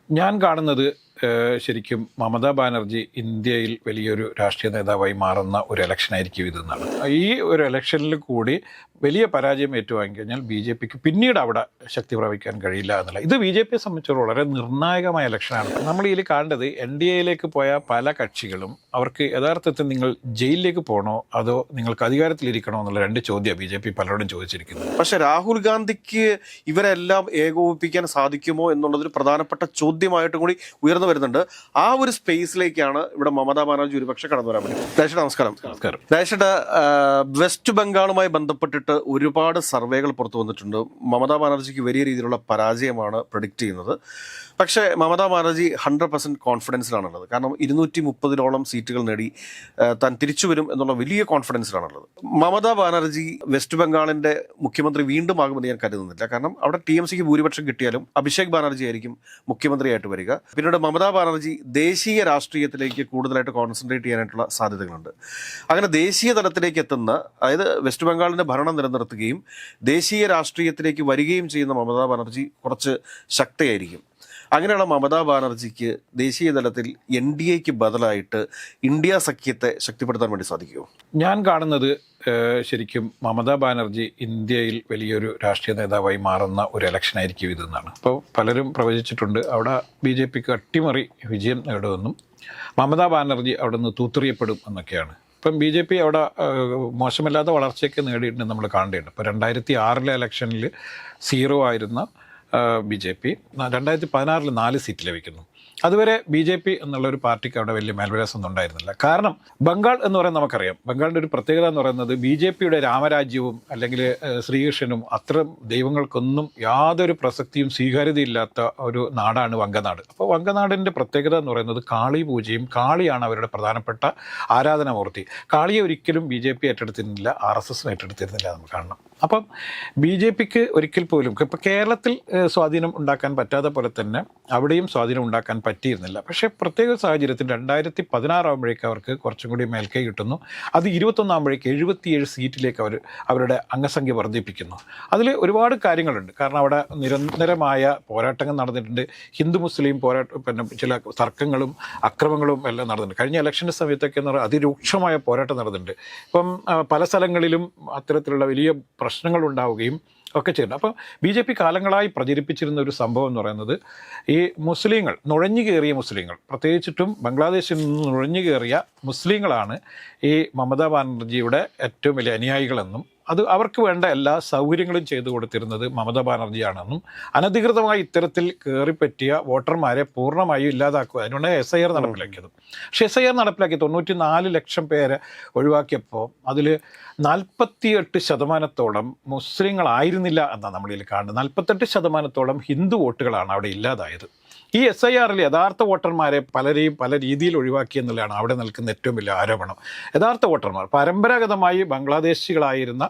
ഞാൻ കാണുന്നത് ശരിക്കും മമതാ ബാനർജി ഇന്ത്യയിൽ വലിയൊരു രാഷ്ട്രീയ നേതാവായി മാറുന്ന ഒരു ഇലക്ഷനായിരിക്കും ഇതെന്നാണ്. ഈ ഒരു ഇലക്ഷനിൽ കൂടി വലിയ പരാജയം ഏറ്റുവാങ്ങി കഴിഞ്ഞാൽ ബി ജെ പിക്ക് പിന്നീട് അവിടെ ശക്തി പ്രാപിക്കാൻ കഴിയില്ല എന്നുള്ള ഇത് ബി ജെ പിയെ സംബന്ധിച്ചിടത്തോളം വളരെ നിർണായകമായ ഇലക്ഷനാണ്. നമ്മൾ ഇതിൽ കാണേണ്ടത് എൻ ഡി എയിലേക്ക് പോയ പല കക്ഷികളും അവർക്ക് യഥാർത്ഥത്തിൽ നിങ്ങൾ ജയിലിലേക്ക് പോകണോ അതോ നിങ്ങൾക്ക് അധികാരത്തിലിരിക്കണോ എന്നുള്ള രണ്ട് ചോദ്യമാണ് ബി ജെ പി പലരോടും ചോദിച്ചിരിക്കുന്നത്. പക്ഷെ രാഹുൽ ഗാന്ധിക്ക് ഇവരെല്ലാം ഏകോപിപ്പിക്കാൻ സാധിക്കുമോ എന്നുള്ളതൊരു പ്രധാനപ്പെട്ട ചോദ്യമായിട്ട് കൂടി ഉയർന്നു വരുന്നുണ്ട്. ആ ഒരു സ്പേസിലേക്കാണ് ഇവിടെ മമതാ ബാനർജി ഒരുപക്ഷെ കടന്നു വരാൻ പറ്റും. രാജേഷ് നമസ്കാരം. രാജേഷ്, വെസ്റ്റ് ബംഗാളുമായി ബന്ധപ്പെട്ടിട്ട് ഒരുപാട് സർവേകൾ പുറത്തു വന്നിട്ടുണ്ട്. മമതാ ബാനർജിക്ക് വലിയ രീതിയിലുള്ള പരാജയമാണ് പ്രഡിക്റ്റ് ചെയ്യുന്നത്. പക്ഷേ മമതാ ബാനർജി 100% കോൺഫിഡൻസിലാണുള്ളത്. കാരണം 230-ഓളം സീറ്റുകൾ നേടി താൻ തിരിച്ചു വരും എന്നുള്ള വലിയ കോൺഫിഡൻസിലാണുള്ളത്. മമതാ ബാനർജി വെസ്റ്റ് ബംഗാളിന്റെ മുഖ്യമന്ത്രി വീണ്ടും ആകുമെന്ന് ഞാൻ കരുതുന്നില്ല. കാരണം അവിടെ TMCക്ക് ഭൂരിപക്ഷം കിട്ടിയാലും അഭിഷേക് ബാനർജി ആയിരിക്കും മുഖ്യമന്ത്രിയായിട്ട് വരിക. പിന്നീട് മമതാ ബാനർജി ദേശീയ രാഷ്ട്രീയത്തിലേക്ക് കൂടുതലായിട്ട് കോൺസെൻട്രേറ്റ് ചെയ്യാനായിട്ടുള്ള സാധ്യതകളുണ്ട്. അങ്ങനെ ദേശീയ തലത്തിലേക്ക് എത്തുന്ന, അതായത് വെസ്റ്റ് ബംഗാളിന്റെ ഭരണം നിലനിർത്തുകയും ദേശീയ രാഷ്ട്രീയത്തിലേക്ക് വരികയും ചെയ്യുന്ന മമതാ ബാനർജി കുറച്ച് ശക്തയായിരിക്കും. അങ്ങനെയുള്ള മമതാ ബാനർജിക്ക് ദേശീയ തലത്തിൽ NDAക്ക് ബദലായിട്ട് ഇന്ത്യ സഖ്യത്തെ ശക്തിപ്പെടുത്താൻ വേണ്ടി സാധിക്കുമോ? ഞാൻ കാണുന്നത് ശരിക്കും മമതാ ബാനർജി ഇന്ത്യയിൽ വലിയൊരു രാഷ്ട്രീയ നേതാവായി മാറുന്ന ഒരു ഇലക്ഷനായിരിക്കും ഇതെന്നാണ്. അപ്പോൾ പലരും പ്രവചിച്ചിട്ടുണ്ട് അവിടെ ബി ജെ പിക്ക് അട്ടിമറി വിജയം നേടുമെന്നും മമതാ ബാനർജി അവിടെ നിന്ന് തൂത്തെറിയപ്പെടും എന്നൊക്കെയാണ്. ഇപ്പം ബി ജെ പി അവിടെ മോശമില്ലാത്ത വളർച്ചയൊക്കെ നേടിയിട്ടുണ്ട് നമ്മൾ കാണേണ്ടതുണ്ട്. ഇപ്പോൾ 2006 ഇലക്ഷനിൽ 0 ആയിരുന്ന ബി ജെ പി 2016 4 സീറ്റ് ലഭിക്കുന്നു. അതുവരെ ബി ജെ പി എന്നുള്ളൊരു പാർട്ടിക്ക് അവിടെ വലിയ മേൽവിലാസമൊന്നും ഉണ്ടായിരുന്നില്ല. കാരണം ബംഗാൾ എന്ന് പറയുന്നത് നമുക്കറിയാം, ബംഗാളിൻ്റെ ഒരു പ്രത്യേകത എന്ന് പറയുന്നത് ബി ജെ പിയുടെ രാമരാജ്യവും അല്ലെങ്കിൽ ശ്രീകൃഷ്ണനും അത്തരം ദൈവങ്ങൾക്കൊന്നും യാതൊരു പ്രസക്തിയും സ്വീകാര്യതയില്ലാത്ത ഒരു നാടാണ് വങ്കനാട്. അപ്പോൾ വങ്കനാടിൻ്റെ പ്രത്യേകത എന്ന് പറയുന്നത് കാളി പൂജയും, കാളിയാണ് അവരുടെ പ്രധാനപ്പെട്ട ആരാധനാമൂർത്തി. കാളിയെ ഒരിക്കലും ബി ജെ പി ഏറ്റെടുത്തിരുന്നില്ല, RSS ഏറ്റെടുത്തിരുന്നില്ല നമുക്ക് കാണണം. അപ്പം ബി ജെ പിക്ക് ഒരിക്കൽ പോലും ഇപ്പോൾ കേരളത്തിൽ സ്വാധീനം ഉണ്ടാക്കാൻ പറ്റാത്ത പോലെ തന്നെ അവിടെയും സ്വാധീനം ഉണ്ടാക്കാൻ പറ്റിയിരുന്നില്ല. പക്ഷേ പ്രത്യേക സാഹചര്യത്തിൽ 2016 ആകുമ്പോഴേക്ക് അവർക്ക് കുറച്ചും കൂടി മേൽക്കൈ കിട്ടുന്നു. അത് 21 ആകുമ്പോഴേക്ക് 77 സീറ്റിലേക്ക് അവരുടെ അംഗസംഖ്യ വർദ്ധിപ്പിക്കുന്നു. അതിൽ ഒരുപാട് കാര്യങ്ങളുണ്ട്. കാരണം അവിടെ നിരന്തരമായ പോരാട്ടങ്ങൾ നടന്നിട്ടുണ്ട്. ഹിന്ദു മുസ്ലിം പിന്നെ ചില തർക്കങ്ങളും അക്രമങ്ങളും എല്ലാം നടന്നിട്ടുണ്ട്. കഴിഞ്ഞ ഇലക്ഷൻ്റെ സമയത്തൊക്കെ എന്ന് പറഞ്ഞാൽ അതിരൂക്ഷമായ പോരാട്ടം നടന്നിട്ടുണ്ട്. ഇപ്പം പല സ്ഥലങ്ങളിലും അത്തരത്തിലുള്ള വലിയ പ്രശ്നങ്ങൾ ഉണ്ടാവുകയും ഒക്കെ ചെയ്യുന്നുണ്ട്. അപ്പോൾ ബി ജെ പി കാലങ്ങളായി പ്രചരിപ്പിച്ചിരുന്ന ഒരു സംഭവം എന്ന് പറയുന്നത് ഈ മുസ്ലിങ്ങൾ, നുഴഞ്ഞു കയറിയ മുസ്ലിങ്ങൾ, പ്രത്യേകിച്ചിട്ടും ബംഗ്ലാദേശിൽ നിന്ന് നുഴഞ്ഞു കയറിയ മുസ്ലിങ്ങളാണ് ഈ മമതാ ബാനർജിയുടെ ഏറ്റവും വലിയ അനുയായികളെന്നും അത് അവർക്ക് വേണ്ട എല്ലാ സൗകര്യങ്ങളും ചെയ്തു കൊടുത്തിരുന്നത് മമതാ ബാനർജിയാണെന്നും അനധികൃതമായി ഇത്തരത്തിൽ കയറിപ്പറ്റിയ വോട്ടർമാരെ പൂർണ്ണമായും ഇല്ലാതാക്കുക, അതിനുള്ള SIR നടപ്പിലാക്കിയത്. പക്ഷേ SIR നടപ്പിലാക്കി 94 ലക്ഷം പേരെ ഒഴിവാക്കിയപ്പോൾ അതിൽ 48% മുസ്ലിങ്ങളായിരുന്നില്ല എന്നാണ് നമ്മളിൽ കാണുന്നത്. 48% ഹിന്ദു വോട്ടുകളാണ് അവിടെ ഇല്ലാതായത്. ഈ SIRൽ യഥാർത്ഥ വോട്ടർമാരെ പലരെയും പല രീതിയിൽ ഒഴിവാക്കി എന്നുള്ളതാണ് അവിടെ നിൽക്കുന്ന ഏറ്റവും വലിയ ആരോപണം. യഥാർത്ഥ വോട്ടർമാർ പരമ്പരാഗതമായി ബംഗ്ലാദേശികളായിരുന്ന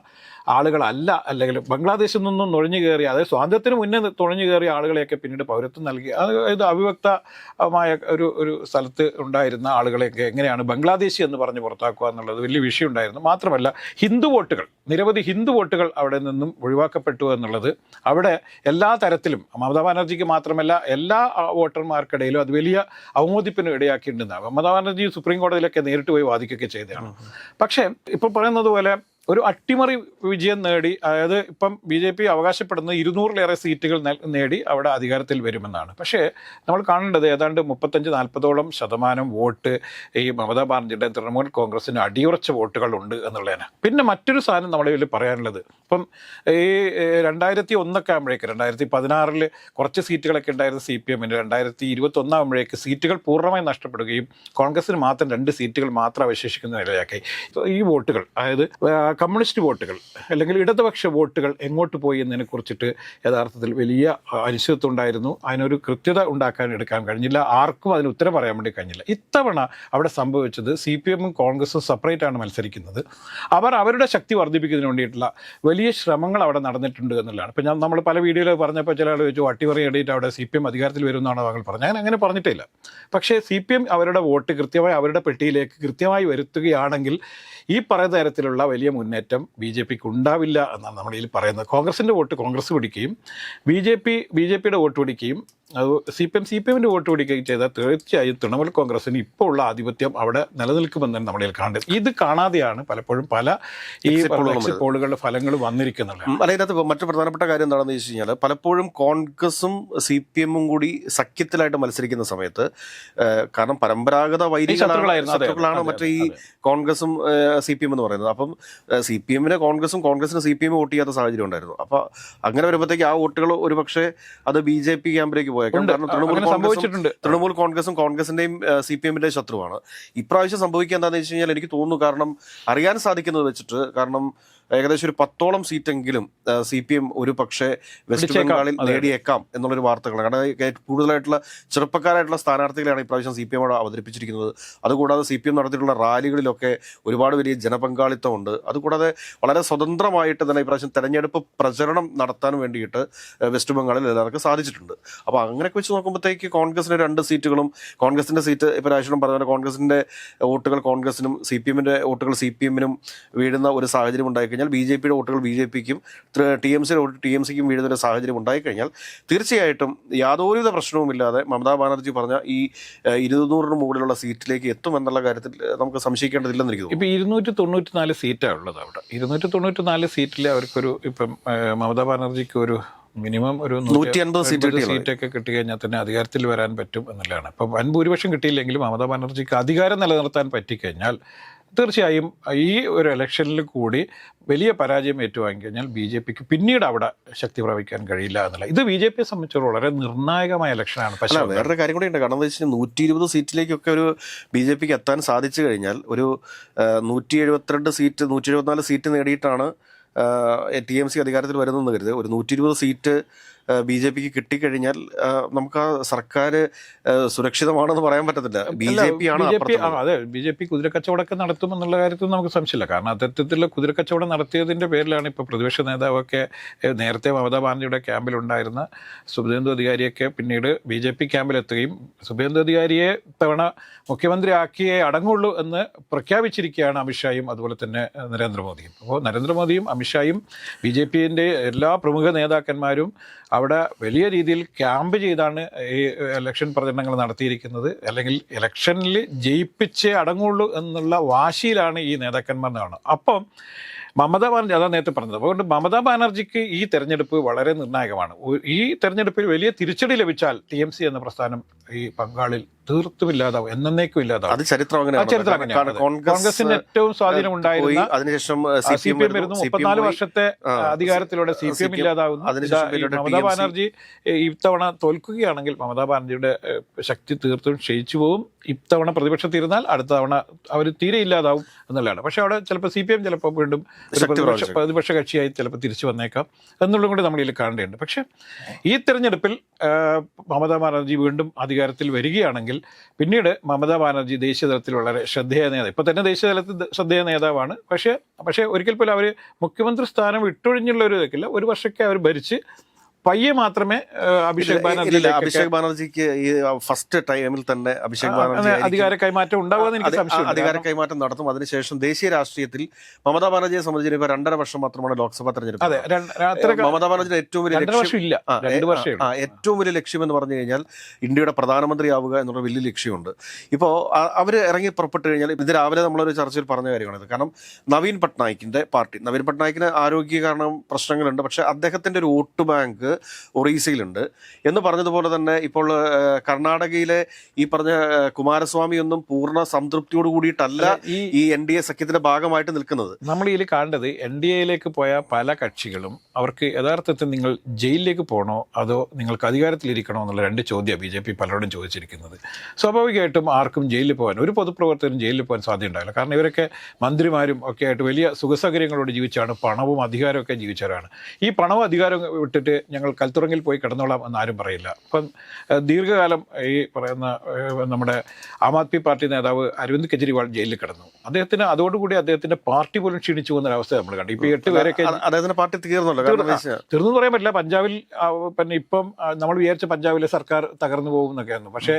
ആളുകളല്ല, അല്ലെങ്കിൽ ബംഗ്ലാദേശിൽ നിന്നും നുഴഞ്ഞു കയറിയ, അതായത് സ്വാതന്ത്ര്യത്തിന് മുന്നേ നുഴഞ്ഞു കയറിയ ആളുകളെയൊക്കെ പിന്നീട് പൗരത്വം നൽകി, അതായത് അവിഭക്തമായ ഒരു സ്ഥലത്ത് ഉണ്ടായിരുന്ന ആളുകളെയൊക്കെ എങ്ങനെയാണ് ബംഗ്ലാദേശി എന്ന് പറഞ്ഞ് പുറത്താക്കുക എന്നുള്ളത് വലിയ വിഷയം ഉണ്ടായിരുന്നു. മാത്രമല്ല ഹിന്ദു വോട്ടുകൾ, നിരവധി ഹിന്ദു വോട്ടുകൾ അവിടെ നിന്നും ഒഴിവാക്കപ്പെട്ടു എന്നുള്ളത് അവിടെ എല്ലാ തരത്തിലും മമതാ ബാനർജിക്ക് മാത്രമല്ല എല്ലാ വോട്ടർമാർക്കിടയിലും അത് വലിയ അവമോദിപ്പിന് ഇടയാക്കിയിട്ടുണ്ടെന്നാണ്. മമതാ ബാനർജി സുപ്രീം കോടതിയിലൊക്കെ നേരിട്ട് പോയി വാദിക്കുകയൊക്കെ ചെയ്തതാണ്. പക്ഷേ ഇപ്പോൾ പറയുന്നത് പോലെ ഒരു അട്ടിമറി വിജയം നേടി, അതായത് ഇപ്പം ബി ജെ പി അവകാശപ്പെടുന്ന 200-ലേറെ സീറ്റുകൾ നേടി അവിടെ അധികാരത്തിൽ വരുമെന്നാണ്. പക്ഷേ നമ്മൾ കാണേണ്ടത് ഏതാണ്ട് 35-40% വോട്ട് ഈ മമതാ ബാനർജിയുടെ തൃണമൂൽ കോൺഗ്രസിന് അടിയുറച്ച വോട്ടുകളുണ്ട് എന്നുള്ളതാണ്. പിന്നെ മറ്റൊരു സാധനം നമ്മുടെ ഇതിൽ പറയാനുള്ളത്, ഇപ്പം ഈ 2001 ആകുമ്പോഴേക്ക് 2016 കുറച്ച് സീറ്റുകളൊക്കെ ഉണ്ടായിരുന്ന CPM-ന് 2021 ആകുമ്പോഴേക്ക് സീറ്റുകൾ പൂർണ്ണമായി നഷ്ടപ്പെടുകയും കോൺഗ്രസിന് മാത്രം 2 സീറ്റുകൾ മാത്രം അവശേഷിക്കുന്ന നിലയാക്കി. ഈ വോട്ടുകൾ, അതായത് കമ്മ്യൂണിസ്റ്റ് വോട്ടുകൾ അല്ലെങ്കിൽ ഇടതുപക്ഷ വോട്ടുകൾ എങ്ങോട്ട് പോയി എന്നതിനെക്കുറിച്ചിട്ട് യഥാർത്ഥത്തിൽ വലിയ അനിശ്ചിതത്വം ഉണ്ടായിരുന്നു. അതിനൊരു കൃത്യത എടുക്കാൻ കഴിഞ്ഞില്ല. ആർക്കും അതിന് ഉത്തരം പറയാൻ വേണ്ടി കഴിഞ്ഞില്ല. ഇത്തവണ അവിടെ സംഭവിച്ചത് CPM-ഉം കോൺഗ്രസും സെപ്പറേറ്റ് ആണ് മത്സരിക്കുന്നത്. അവർ അവരുടെ ശക്തി വർദ്ധിപ്പിക്കുന്നതിന് വേണ്ടിയിട്ടുള്ള വലിയ ശ്രമങ്ങൾ അവിടെ നടന്നിട്ടുണ്ട് എന്നുള്ളതാണ്. ഇപ്പം നമ്മൾ പല വീഡിയോയിൽ പറഞ്ഞപ്പോൾ ചില ആൾ ചോദിച്ചു അട്ടിമറി നേടിയിട്ട് അവിടെ CPM അധികാരത്തിൽ വരുമെന്നാണ് താങ്കൾ പറഞ്ഞത്. ഞാൻ അങ്ങനെ പറഞ്ഞിട്ടില്ല. പക്ഷേ CPM അവരുടെ വോട്ട് കൃത്യമായി അവരുടെ പെട്ടിയിലേക്ക് കൃത്യമായി വരുത്തുകയാണെങ്കിൽ ഈ പറയുന്ന തരത്തിലുള്ള വലിയ മുന്നേറ്റം ബി ജെ പിക്ക് ഉണ്ടാവില്ല എന്നാണ് നമ്മളിതിൽ പറയുന്നത്. കോൺഗ്രസിൻ്റെ വോട്ട് കോൺഗ്രസ് പിടിക്കുകയും ബി ജെ പിയുടെ വോട്ട് പിടിക്കുകയും അത് CPM വോട്ട് പിടിക്കുകയും ചെയ്താൽ തീർച്ചയായും തൃണമൂൽ കോൺഗ്രസിന് ഇപ്പോൾ ഉള്ള ആധിപത്യം അവിടെ നിലനിൽക്കുമെന്ന് തന്നെ നമ്മളിൽ കാണേണ്ടത്. ഇത് കാണാതെയാണ് പലപ്പോഴും പല ഈ എക്സിറ്റ് പോളുകളുടെ ഫലങ്ങൾ വന്നിരിക്കുന്നത്. അതിനകത്ത് മറ്റു പ്രധാനപ്പെട്ട കാര്യം എന്താണെന്ന് വെച്ച് കഴിഞ്ഞാൽ പലപ്പോഴും കോൺഗ്രസും CPM കൂടി സഖ്യത്തിലായിട്ട് മത്സരിക്കുന്ന സമയത്ത്, കാരണം പരമ്പരാഗത ശത്രുക്കളാണ് മറ്റേ ഈ കോൺഗ്രസും CPM എന്ന് പറയുന്നത്. അപ്പം CPM-ന് കോൺഗ്രസും കോൺഗ്രസിന് CPM വോട്ട് ചെയ്യാത്ത സാഹചര്യം ഉണ്ടായിരുന്നു. അപ്പൊ അങ്ങനെ വരുമ്പോഴത്തേക്ക് ആ വോട്ടുകൾ ഒരുപക്ഷെ അത് BJP ക്യാമ്പിലേക്ക് പോയേക്കാം. കാരണം തൃണമൂൽ കോൺഗ്രസും കോൺഗ്രസിന്റെയും CPM-ന്റെയും ശത്രുവാണ്. ഇപ്രാവശ്യം സംഭവിക്കുക എന്താണെന്ന് വെച്ച് കഴിഞ്ഞാൽ എനിക്ക് തോന്നുന്നു, കാരണം അറിയാൻ സാധിക്കുന്നത് വെച്ചിട്ട്, കാരണം ഏകദേശം ഒരു 10ഓളം സീറ്റെങ്കിലും CPM ഒരു പക്ഷേ വെസ്റ്റ് ബംഗാളിൽ നേടിയേക്കാം എന്നുള്ളൊരു വാർത്തകളാണ്. കാരണം കൂടുതലായിട്ടുള്ള ചെറുപ്പക്കാരായിട്ടുള്ള സ്ഥാനാർത്ഥികളെയാണ് ഇപ്രാവശ്യം CPM അവിടെ അവതരിപ്പിച്ചിരിക്കുന്നത്. അതുകൂടാതെ CPM നടത്തിയിട്ടുള്ള റാലികളിലൊക്കെ ഒരുപാട് വലിയ ജനപങ്കാളിത്തമുണ്ട്. അതുകൂടാതെ വളരെ സ്വതന്ത്രമായിട്ട് തന്നെ ഇപ്രാവശ്യം തെരഞ്ഞെടുപ്പ് പ്രചരണം നടത്താൻ വേണ്ടിയിട്ട് വെസ്റ്റ് ബംഗാളിൽ എല്ലാവർക്കും സാധിച്ചിട്ടുണ്ട്. അപ്പോൾ അങ്ങനെയൊക്കെ വെച്ച് നോക്കുമ്പോഴത്തേക്ക് കോൺഗ്രസിന് 2 സീറ്റുകളും, കോൺഗ്രസിന്റെ സീറ്റ് ഇപ്പോൾ രാജേഷ് പറഞ്ഞ പോലെ കോൺഗ്രസിന്റെ വോട്ടുകൾ കോൺഗ്രസിനും CPM-ന്റെ വോട്ടുകൾ CPM-നും വീഴുന്ന ഒരു സാഹചര്യം ഉണ്ടായി കഴിഞ്ഞാൽ, BJP-യുടെ വോട്ടുകൾ BJP-ക്കും TMC-യുടെ വോട്ട് TMC-ക്കും വീഴുന്ന ഒരു സാഹചര്യം ഉണ്ടായിക്കഴിഞ്ഞാൽ തീർച്ചയായിട്ടും യാതൊരുവിധ പ്രശ്നവുമില്ലാതെ മമതാ ബാനർജി പറഞ്ഞ ഈ 200-ന് മുകളിലുള്ള സീറ്റിലേക്ക് എത്തുമെന്നുള്ള കാര്യത്തിൽ നമുക്ക് സംശയിക്കേണ്ടതില്ലെന്ന് എനിക്ക് തോന്നുന്നു. ഇപ്പം 294 സീറ്റാണ് ഉള്ളത് അവിടെ. 294 സീറ്റിൽ അവർക്കൊരു ഇപ്പം മമതാ ബാനർജിക്ക് ഒരു മിനിമം ഒരു 150 സീറ്റൊക്കെ കിട്ടിക്കഴിഞ്ഞാൽ തന്നെ അധികാരത്തിൽ വരാൻ പറ്റും എന്നുള്ളതാണ്. ഇപ്പം വൻ ഭൂരിപക്ഷം കിട്ടിയില്ലെങ്കിലും മമതാ ബാനർജിക്ക് അധികാരം നിലനിർത്താൻ പറ്റിക്കഴിഞ്ഞാൽ തീർച്ചയായും ഈ ഒരു ഇലക്ഷനിൽ കൂടി വലിയ പരാജയം ഏറ്റുവാങ്ങിക്കഴിഞ്ഞാൽ BJP-ക്ക് പിന്നീട് അവിടെ ശക്തി പ്രാപിക്കാൻ കഴിയില്ല എന്നുള്ള, ഇത് BJP-യെ സംബന്ധിച്ചോളം വളരെ നിർണായകമായ ഇലക്ഷനാണ്. പക്ഷേ വേറൊരു കാര്യം കൂടി ഉണ്ട്. കാരണം എന്താ വെച്ചാൽ 120 സീറ്റിലേക്കൊക്കെ ഒരു BJP-ക്ക് എത്താൻ സാധിച്ചു കഴിഞ്ഞാൽ ഒരു 172 സീറ്റ് 174 സീറ്റ് നേടിയിട്ടാണ് TMC അധികാരത്തിൽ വരുന്നതെന്ന് കരുത്. ഒരു 120 സീറ്റ് BJP-ക്ക് കിട്ടിക്കഴിഞ്ഞാൽ നമുക്ക് ആ സർക്കാർ സുരക്ഷിതമാണെന്ന് പറയാൻ പറ്റത്തില്ല. അതെ, BJP കുതിരക്കച്ചവടമൊക്കെ നടത്തുമെന്നുള്ള കാര്യത്തിൽ നമുക്ക് സംശയമില്ല. കാരണം അത്തരത്തിലുള്ള കുതിരക്കച്ചവടം നടത്തിയതിൻ്റെ പേരിലാണ് ഇപ്പോൾ പ്രതിപക്ഷ നേതാവൊക്കെ നേരത്തെ മമതാ ബാനർജിയുടെ ക്യാമ്പിലുണ്ടായിരുന്ന സുബേന്ദു അധികാരിയൊക്കെ പിന്നീട് BJP ക്യാമ്പിലെത്തുകയും സുബേന്ദു അധികാരിയെ തവണ മുഖ്യമന്ത്രി ആക്കിയേ അടങ്ങുള്ളൂ എന്ന് പ്രഖ്യാപിച്ചിരിക്കുകയാണ് അമിത്ഷായും അതുപോലെ തന്നെ നരേന്ദ്രമോദിയും. അപ്പോൾ നരേന്ദ്രമോദിയും അമിത്ഷായും BJP-ൻ്റെ എല്ലാ പ്രമുഖ നേതാക്കന്മാരും അവിടെ വലിയ രീതിയിൽ ക്യാമ്പ് ചെയ്താണ് ഈ ഇലക്ഷൻ പ്രചരണങ്ങൾ നടത്തിയിരിക്കുന്നത്. അല്ലെങ്കിൽ ഇലക്ഷനിൽ ജയിപ്പിച്ചേ അടങ്ങുള്ളൂ എന്നുള്ള വാശിയിലാണ് ഈ നേതാക്കന്മാർ എന്നാണ്. അപ്പം മമതാ ബാനർജി, അതാണ് നേരത്തെ പറഞ്ഞത്. അതുകൊണ്ട് മമതാ ബാനർജിക്ക് ഈ തെരഞ്ഞെടുപ്പ് വളരെ നിർണായകമാണ്. ഈ തെരഞ്ഞെടുപ്പിൽ വലിയ തിരിച്ചടി ലഭിച്ചാൽ TMC എന്ന പ്രസ്ഥാനം ഈ ബംഗാളിൽ തീർത്തും ഇല്ലാതാവും, എന്നേക്കും ഇല്ലാതാവും. അത് ചരിത്രം അങ്ങനെയാണ്. കോൺഗ്രസിന് ഏറ്റവും സ്വാധീനം ഉണ്ടായിരുന്ന അതിനുശേഷം CPM വരുന്നു. 34 വർഷത്തെ അധികാരത്തിലൂടെ CPM ഇല്ലാതാവുന്നു. മമതാ ബാനർജി ഇത്തവണ തോൽക്കുകയാണെങ്കിൽ മമതാ ബാനർജിയുടെ ശക്തി തീർത്തും ക്ഷയിച്ചു പോകും. ഇത്തവണ പ്രതിപക്ഷത്തിരുന്നാൽ അടുത്ത തവണ അവർ തീരെ ഇല്ലാതാവും എന്നുള്ളതാണ്. പക്ഷെ അവിടെ ചിലപ്പോൾ CPM ചിലപ്പോൾ വീണ്ടും പ്രതിപക്ഷ കക്ഷിയായി ചിലപ്പോൾ തിരിച്ചു വന്നേക്കാം എന്നുള്ളതും കൂടി നമ്മളിൽ കാണേണ്ടതുണ്ട്. പക്ഷെ ഈ തെരഞ്ഞെടുപ്പിൽ മമതാ ബാനർജി വീണ്ടും അധികാരത്തിൽ വരികയാണെങ്കിൽ പിന്നീട് മമതാ ബാനർജി ദേശീയ തലത്തിൽ വളരെ ശ്രദ്ധേയ നേതാവ്, ഇപ്പൊ തന്നെ ദേശീയ തലത്തിൽ ശ്രദ്ധേയ നേതാവാണ്. പക്ഷേ ഒരിക്കൽ പോലും അവർ മുഖ്യമന്ത്രി സ്ഥാനം വിട്ടൊഴിഞ്ഞുള്ള ഒരു ഇതൊക്കെയില്ല. ഒരു വർഷമൊക്കെ അവർ ഭരിച്ച് പയ്യെ മാത്രമേ അഭിഷേക് ബാനർജിക്ക് ഈ ഫസ്റ്റ് ടൈമിൽ തന്നെ അഭിഷേക് ബാനർജി അധികാര കൈമാറ്റം ഉണ്ടാവുമെന്ന് എനിക്ക് സംശയം. അധികാര കൈമാറ്റം നടത്തും. അതിനുശേഷം ദേശീയ രാഷ്ട്രീയത്തിൽ മമതാ ബാനർജിയെ സംബന്ധിച്ച് ഇപ്പൊ 2.5 വർഷം മാത്രമാണ് ലോക്സഭാ തെരഞ്ഞെടുപ്പ്. മമതാ ബാനർജിയുടെ ഏറ്റവും വലിയ ലക്ഷ്യം എന്ന് പറഞ്ഞു കഴിഞ്ഞാൽ ഇന്ത്യയുടെ പ്രധാനമന്ത്രിയാവുക എന്നുള്ള വലിയ ലക്ഷ്യമുണ്ട്. ഇപ്പോൾ അവർ ഇറങ്ങി പുറപ്പെട്ടു കഴിഞ്ഞാൽ, ഇത് രാവിലെ നമ്മളൊരു ചർച്ചയിൽ പറഞ്ഞ കാര്യമാണിത്. കാരണം നവീൻ പട്നായിക്കിന്റെ പാർട്ടി, നവീൻ പട്നായിക്കിന് ആരോഗ്യ കാരണം പ്രശ്നങ്ങളുണ്ട്. പക്ഷെ അദ്ദേഹത്തിന്റെ ഒരു വോട്ട് ബാങ്ക് ഒറീസയിലുണ്ട് എന്ന് പറഞ്ഞതുപോലെ തന്നെ ഇപ്പോൾ കർണാടകയിലെ ഈ പറഞ്ഞ കുമാരസ്വാമി ഒന്നും പൂർണ്ണ സംതൃപ്തിയോട് കൂടിയിട്ടല്ല ഈ NDA സഖ്യത്തിന്റെ ഭാഗമായിട്ട് നിൽക്കുന്നത്. നമ്മൾ ഇതിൽ കാണേണ്ടത് NDAയിലേക്ക് പോയ പല കക്ഷികളും അവർക്ക് യഥാർത്ഥത്തിൽ നിങ്ങൾ ജയിലിലേക്ക് പോകണോ അതോ നിങ്ങൾക്ക് അധികാരത്തിലിരിക്കണോ എന്നുള്ള 2 ചോദ്യമാണ് BJP പലരോടും ചോദിച്ചിരിക്കുന്നത്. സ്വാഭാവികമായിട്ടും ആർക്കും ജയിലിൽ പോകാൻ, ഒരു പൊതുപ്രവർത്തകനും ജയിലിൽ പോകാൻ സാധ്യത ഉണ്ടാവില്ല. കാരണം ഇവരൊക്കെ മന്ത്രിമാരും ഒക്കെ ആയിട്ട് വലിയ സുഖസൗകര്യങ്ങളോട് ജീവിച്ചാണ്, പണവും അധികാരമൊക്കെ ജീവിച്ചവരാണ്. ഈ പണവും അധികാരവും വിട്ടിട്ട് ഞങ്ങൾ കൽത്തുറങ്ങിൽ പോയി കിടന്നോളാം എന്നാരും പറയില്ല. അപ്പം ദീർഘകാലം ഈ പറയുന്ന നമ്മുടെ ആം ആദ്മി പാർട്ടി നേതാവ് അരവിന്ദ് കെജ്രിവാൾ ജയിലിൽ കിടന്നു. അദ്ദേഹത്തിന് അതോടുകൂടി അദ്ദേഹത്തിന്റെ പാർട്ടി പോലും ക്ഷീണിച്ചു പോകുന്നൊരവസ്ഥ നമ്മൾ കണ്ടു. ഇപ്പൊ 8 പേരൊക്കെ അദ്ദേഹത്തിന്റെ പാർട്ടി തീർന്നു പറയാൻ പറ്റില്ല. പഞ്ചാബിൽ പിന്നെ ഇപ്പം നമ്മൾ വിചാരിച്ച പഞ്ചാബിലെ സർക്കാർ തകർന്നു പോകും എന്നൊക്കെയായിരുന്നു. പക്ഷേ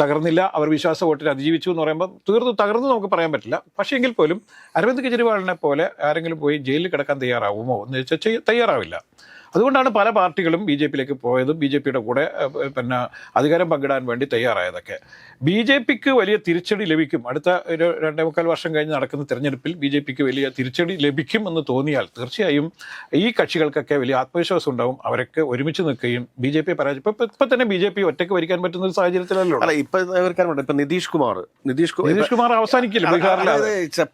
തകർന്നില്ല. അവർ വിശ്വാസ വോട്ടിൽ അതിജീവിച്ചു എന്ന് പറയുമ്പോൾ തകർന്നു നമുക്ക് പറയാൻ പറ്റില്ല. പക്ഷേ എങ്കിൽ പോലും അരവിന്ദ് കെജ്രിവാളിനെ പോലെ ആരെങ്കിലും പോയി ജയിലിൽ കിടക്കാൻ തയ്യാറാവുമോ എന്ന് ചോദിച്ചാൽ തയ്യാറാവില്ല. അതുകൊണ്ടാണ് പല പാർട്ടികളും ബി ജെ പിയിലേക്ക് പോയതും ബി ജെ പിയുടെ കൂടെ പിന്നെ അധികാരം പങ്കിടാൻ വേണ്ടി തയ്യാറായതൊക്കെ. ബി ജെ പിക്ക് വലിയ തിരിച്ചടി ലഭിക്കും, അടുത്ത ഒരു 2.25 വർഷം കഴിഞ്ഞ് നടക്കുന്ന തെരഞ്ഞെടുപ്പിൽ ബി ജെ പിക്ക് വലിയ തിരിച്ചടി ലഭിക്കും എന്ന് തോന്നിയാൽ തീർച്ചയായും ഈ കക്ഷികൾക്കൊക്കെ വലിയ ആത്മവിശ്വാസം ഉണ്ടാവും. അവരൊക്കെ ഒരുമിച്ച് നിൽക്കുകയും ബി ജെ പി പരാജയം ഇപ്പൊ തന്നെ ബി ജെ പി ഒറ്റയ്ക്ക് ഭരിക്കാൻ പറ്റുന്ന ഒരു സാഹചര്യത്തിലല്ലോ. അല്ല, ഇപ്പൊ നിതീഷ് കുമാർ അവസാനിക്കില്ല ബീഹാറിൽ.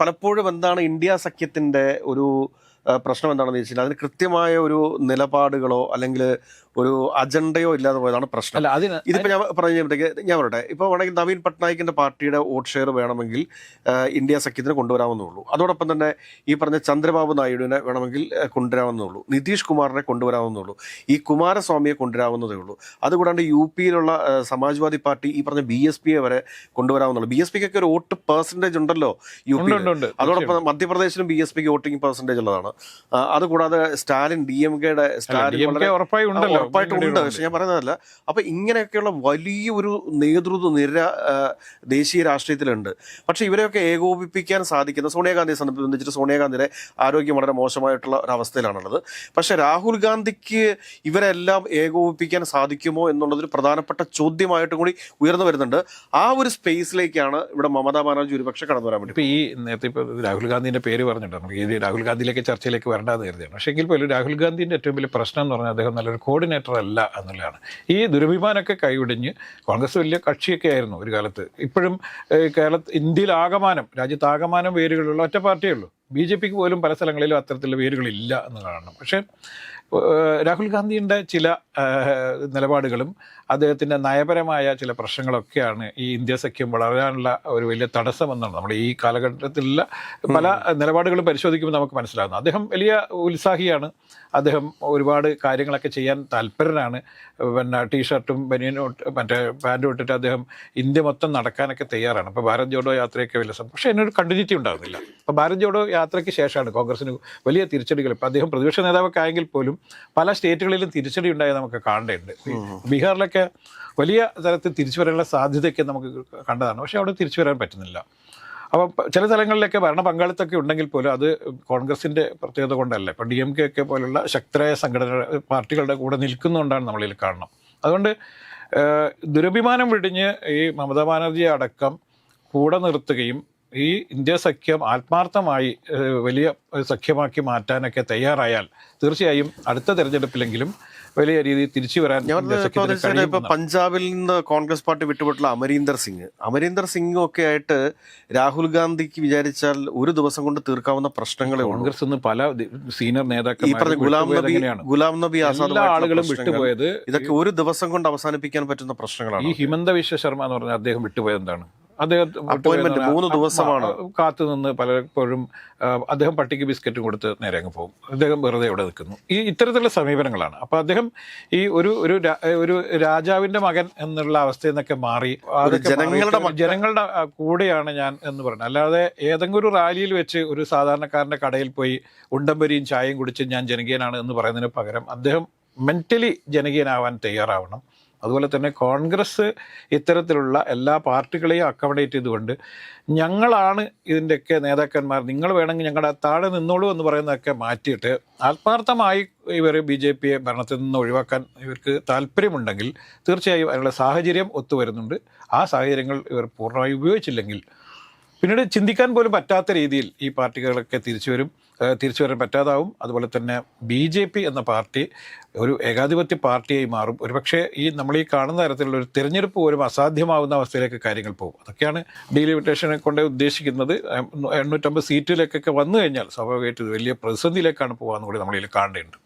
പലപ്പോഴും എന്താണ് ഇന്ത്യ സഖ്യത്തിന്റെ ഒരു പ്രശ്നം എന്താണെന്ന് വെച്ചാൽ അതിന് കൃത്യമായ ഒരു നിലപാടുകളോ അല്ലെങ്കിൽ ഒരു അജണ്ടയോ ഇല്ലാതെ പോയതാണ് പ്രശ്നം. അല്ല, ഇതിപ്പോ ഞാൻ പറഞ്ഞപ്പോഴത്തേക്ക് ഞാൻ പറയട്ടെ, ഇപ്പൊ വേണമെങ്കിൽ നവീൻ പട്നായിക്കിന്റെ പാർട്ടിയുടെ വോട്ട് ഷെയർ വേണമെങ്കിൽ ഇന്ത്യ സഖ്യത്തിന് കൊണ്ടുവരാവുന്നേ ഉള്ളൂ. അതോടൊപ്പം തന്നെ ഈ പറഞ്ഞ ചന്ദ്രബാബു നായിഡുവിനെ വേണമെങ്കിൽ കൊണ്ടുവരാവുന്നേ ഉള്ളൂ, നിതീഷ് കുമാറിനെ കൊണ്ടുവരാവുന്നേ ഉള്ളൂ, ഈ കുമാരസ്വാമിയെ കൊണ്ടുവരാവുന്നതേ ഉള്ളൂ. അതുകൂടാണ്ട് യു പിയിലുള്ള സമാജ്വാദി പാർട്ടി, ഈ പറഞ്ഞ BSP വരെ കൊണ്ടുവരാവുന്നുള്ളൂ. BSP ഒക്കെ ഒരു വോട്ട് പെർസെന്റേജ് ഉണ്ടല്ലോ യു പി. അതോടൊപ്പം മധ്യപ്രദേശിലും BSP വോട്ടിംഗ് പെർസെന്റേജ് ഉള്ളതാണ്. അതുകൂടാതെ സ്റ്റാലിൻ DMKയുടെ ഉറപ്പായിട്ടുണ്ട്. പക്ഷെ ഞാൻ പറയുന്നതല്ല. അപ്പൊ ഇങ്ങനെയൊക്കെയുള്ള വലിയൊരു നേതൃത്വ നിര ദേശീയ രാഷ്ട്രീയത്തിലുണ്ട്. പക്ഷെ ഇവരെയൊക്കെ ഏകോപിപ്പിക്കാൻ സാധിക്കുന്ന സോണിയാഗാന്ധിയെ സംബന്ധിച്ചിട്ട് സോണിയാഗാന്ധിയുടെ ആരോഗ്യം വളരെ മോശമായിട്ടുള്ള ഒരു അവസ്ഥയിലാണുള്ളത്. പക്ഷെ രാഹുൽ ഗാന്ധിക്ക് ഇവരെല്ലാം ഏകോപിപ്പിക്കാൻ സാധിക്കുമോ എന്നുള്ളതൊരു പ്രധാനപ്പെട്ട ചോദ്യമായിട്ടും കൂടി ഉയർന്നു വരുന്നുണ്ട്. ആ ഒരു സ്പേസിലേക്കാണ് ഇവിടെ മമതാ ബാനർജി ഒരുപക്ഷെ കടന്നു വരാൻ വേണ്ടി. ഇപ്പൊ ഈ നേരത്തെ ഇപ്പൊ രാഹുൽ ഗാന്ധിന്റെ പേര് പറഞ്ഞിട്ടുണ്ട്, നമുക്ക് ഈ രാഹുൽ ഗാന്ധിയിലേക്ക് ചർച്ചയിലേക്ക് വരേണ്ടതെന്ന് കരുതിയാണ്. പക്ഷേ എങ്കിൽ പോലും രാഹുൽ ഗാന്ധിന്റെ ഏറ്റവും വലിയ പ്രശ്നം എന്ന് പറഞ്ഞാൽ അദ്ദേഹം നല്ലൊരു കോർഡിനേറ്റർ അല്ല എന്നുള്ളതാണ്. ഈ ദുരഭിമാനമൊക്കെ കൈവിടിഞ്ഞ് കോൺഗ്രസ് വലിയ കക്ഷിയൊക്കെ ആയിരുന്നു ഒരു കാലത്ത്. ഇപ്പോഴും ഇന്ത്യയിൽ രാജ്യത്താകമാനം വേരുകളുള്ള ഒറ്റ പാർട്ടിയേ ഉള്ളൂ. BJPക്ക് പോലും പല സ്ഥലങ്ങളിലും അത്തരത്തിലുള്ള വേരുകളില്ല എന്ന് കാണണം. പക്ഷേ രാഹുൽ ഗാന്ധിയുടെ ചില നിലപാടുകളും അദ്ദേഹത്തിൻ്റെ നയപരമായ ചില പ്രശ്നങ്ങളൊക്കെയാണ് ഈ ഇന്ത്യ സഖ്യം വളരാനുള്ള ഒരു വലിയ തടസ്സമെന്നാണ് നമ്മൾ ഈ കാലഘട്ടത്തിലുള്ള പല നിലപാടുകളും പരിശോധിക്കുമ്പോൾ നമുക്ക് മനസ്സിലാകുന്നത്. അദ്ദേഹം വലിയ ഉത്സാഹിയാണ്, അദ്ദേഹം ഒരുപാട് കാര്യങ്ങളൊക്കെ ചെയ്യാൻ താല്പര്യനാണ്. പിന്നെ ടീഷർട്ടും ബനിയനും മറ്റേ പാൻറ്റും ഇട്ടിട്ട് അദ്ദേഹം ഇന്ത്യ മൊത്തം നടക്കാനൊക്കെ തയ്യാറാണ്. ഇപ്പോൾ ഭാരത് ജോഡോ യാത്രയൊക്കെ വലിയ പക്ഷേ അതിനൊരു കണ്ടിന്യൂറ്റി ഉണ്ടാകുന്നില്ല. അപ്പോൾ ഭാരത് ജോഡോ യാത്രയ്ക്ക് ശേഷമാണ് കോൺഗ്രസിന് വലിയ തിരിച്ചടികൾ. ഇപ്പോൾ അദ്ദേഹം പ്രതിപക്ഷ നേതാവൊക്കെ ആയെങ്കിൽ പോലും പല സ്റ്റേറ്റുകളിലും തിരിച്ചടി ഉണ്ടായത് നമുക്ക് കാണേണ്ടതുണ്ട്. ബീഹാറിലൊക്കെ വലിയ തരത്തിൽ തിരിച്ചു വരാനുള്ള സാധ്യതയൊക്കെ നമുക്ക് കണ്ടതാണ്. പക്ഷേ അവിടെ തിരിച്ചു വരാൻ പറ്റുന്നില്ല. അപ്പം ചില സ്ഥലങ്ങളിലൊക്കെ ഭരണ പങ്കാളിത്തമൊക്കെ ഉണ്ടെങ്കിൽ പോലും അത് കോൺഗ്രസിൻ്റെ പ്രത്യേകത കൊണ്ടല്ല. ഇപ്പം DMK ഒക്കെ പോലുള്ള ശക്തരായ പാർട്ടികളുടെ കൂടെ നിൽക്കുന്നതുകൊണ്ടാണ് നമ്മളിൽ കാണണം. അതുകൊണ്ട് ദുരഭിമാനം വെടിഞ്ഞ് ഈ മമതാ ബാനർജിയെ അടക്കം കൂടെ നിർത്തുകയും ഈ ഇന്ത്യ സഖ്യം ആത്മാർത്ഥമായി വലിയ സഖ്യമാക്കി മാറ്റാനൊക്കെ തയ്യാറായാൽ തീർച്ചയായും അടുത്ത തെരഞ്ഞെടുപ്പിലെങ്കിലും വലിയ രീതിയിൽ തിരിച്ചു വരാൻ. ഇപ്പൊ പഞ്ചാബിൽ നിന്ന് കോൺഗ്രസ് പാർട്ടി വിട്ടുപോയിട്ടുള്ള അമരീന്ദർ സിംഗും ഒക്കെ ആയിട്ട് രാഹുൽ ഗാന്ധിക്ക് വിചാരിച്ചാൽ ഒരു ദിവസം കൊണ്ട് തീർക്കാവുന്ന പ്രശ്നങ്ങളെ കോൺഗ്രസ് നിന്ന് പല സീനിയർ നേതാക്കൾ ഗുലാം നബി ആസാദ് ആളുകളും വിട്ടുപോയത് ഇതൊക്കെ ഒരു ദിവസം കൊണ്ട് അവസാനിപ്പിക്കാൻ പറ്റുന്ന പ്രശ്നങ്ങളാണ്. ഈ ഹിമന്ത വിശ്വ ശർമ്മ എന്ന് പറഞ്ഞാൽ അദ്ദേഹം വിട്ടുപോയത് എന്താണ്? അദ്ദേഹം 3 ദിവസമാണ് കാത്തുനിന്ന് പലപ്പോഴും അദ്ദേഹം പട്ടിക്ക് ബിസ്ക്കറ്റും കൊടുത്ത് നേരെ അങ്ങ് പോകും. അദ്ദേഹം വെറുതെ ഇവിടെ നിൽക്കുന്നു. ഇത്തരത്തിലുള്ള സമീപനങ്ങളാണ്. അപ്പോൾ അദ്ദേഹം ഈ ഒരു രാജാവിന്റെ മകൻ എന്നുള്ള അവസ്ഥയിൽ നിന്നൊക്കെ മാറി ജനങ്ങളുടെ കൂടെയാണ് ഞാൻ എന്ന് പറഞ്ഞു. അല്ലാതെ ഏതെങ്കിലും ഒരു റാലിയിൽ വെച്ച് ഒരു സാധാരണക്കാരന്റെ കടയിൽ പോയി ഉണ്ടംപരിയും ചായയും കുടിച്ച് ഞാൻ ജനകീയനാണ് എന്ന് പറയുന്നതിന് പകരം അദ്ദേഹം മെന്റലി ജനകീയനാവാൻ തയ്യാറാവണം. അതുപോലെ തന്നെ കോൺഗ്രസ് ഇത്തരത്തിലുള്ള എല്ലാ പാർട്ടികളെയും അക്കോമഡേറ്റ് ചെയ്തുകൊണ്ട് ഞങ്ങളാണ് ഇതിൻ്റെയൊക്കെ നേതാക്കന്മാർ, നിങ്ങൾ വേണമെങ്കിൽ ഞങ്ങളുടെ താഴെ നിന്നോളൂ എന്ന് പറയുന്നതൊക്കെ മാറ്റിയിട്ട് ആത്മാർത്ഥമായി ഇവർ BJP ഭരണത്തിൽ നിന്ന് ഒഴിവാക്കാൻ ഇവർക്ക് താല്പര്യമുണ്ടെങ്കിൽ തീർച്ചയായും അതിനുള്ള സാഹചര്യം ഒത്തുവരുന്നുണ്ട്. ആ സാഹചര്യങ്ങൾ ഇവർ പൂർണ്ണമായി ഉപയോഗിച്ചില്ലെങ്കിൽ പിന്നീട് ചിന്തിക്കാൻ പോലും പറ്റാത്ത രീതിയിൽ ഈ പാർട്ടികളൊക്കെ തിരിച്ചു വരാൻ പറ്റാതാവും. അതുപോലെ തന്നെ BJP എന്ന പാർട്ടി ഒരു ഏകാധിപത്യ പാർട്ടിയായി മാറും. ഒരുപക്ഷെ നമ്മൾ ഈ കാണുന്ന തരത്തിലുള്ള ഒരു തിരഞ്ഞെടുപ്പ് പോലും അസാധ്യമാവുന്ന അവസ്ഥയിലേക്ക് കാര്യങ്ങൾ പോകും. അതൊക്കെയാണ് ഡീലിമിറ്റേഷനെ കൊണ്ട് ഉദ്ദേശിക്കുന്നത്. 850 സീറ്റിലേക്കൊക്കെ വന്നു കഴിഞ്ഞാൽ സ്വാഭാവികമായിട്ട് വലിയ പ്രതിസന്ധിയിലേക്കാണ് പോകാമെന്ന് കൂടി നമ്മളിൽ കാണേണ്ടതുണ്ട്.